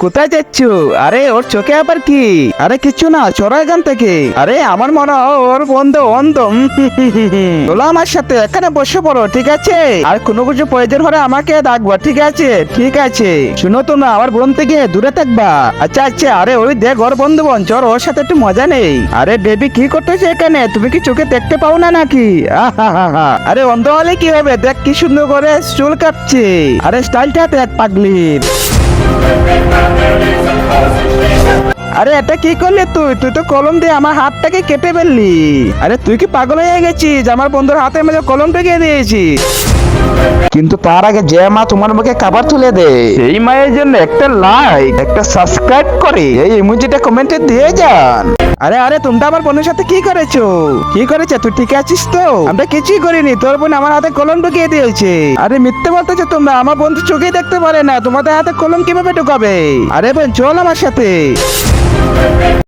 কোথায় যাচ্ছ? আরে ওর চোখে আবার কি? আরে কিচ্ছু না, চড়ো এখান থেকে। আরে আমার মনে হয় ওর বন্ধু অন্ধ। চলো আমার সাথে, এখানে বসে পড়ো, ঠিক আছে? আর কোনো কিছু প্রয়োজন হলে আমাকে ডাকবা, ঠিক আছে? ঠিক আছে। শুনো তোমরা, আমার বোন থেকে দূরে থাকবা। আচ্ছা আচ্ছা। আরে ওই দেখ ওর বন্ধু বোন, চল ওর সাথে একটু মজা নেই। আরে বেবি কি করতেছে এখানে? তুমি কি চোখে দেখতে পাও না নাকি? আরে অন্ধ হলে কি হবে? দেখ কি সুন্দর করে চুল কাটছে। আরে স্টাইলটা দেখ পাগলির। আরে এটা কি করলি তুই? তুই তো কলম দিয়ে আমার হাতটাকে কেটে ফেললি। আরে তুই কি পাগল হয়ে গেছিস? আমার বন্ধুর হাতে মেরে কলম ঢুকিয়ে দিয়েছিস। কিন্তু তার আগে যে মা তোমার মুখে খাবার তুলে দে, এই মায়ের জন্য একটা লাইক, একটা সাবস্ক্রাইব করে এই ইমোজিটা কমেন্টে দিয়ে যান। আরে আরে তোমরা আমার বোনের সাথে কি করেছো? কি করেছে? তুই ঠিক আছিস তো? আমরা কিছুই করিনি, তোর বোন আমার হাতে কলম ঢুকিয়ে দিয়েছে। আরে মিথ্যে বলতেছো তোমরা, আমার বন্ধু চোখেই দেখতে পারে না, তোমাদের হাতে কলম কিভাবে ঢুকাবে? আরে বোন চল আমার সাথে।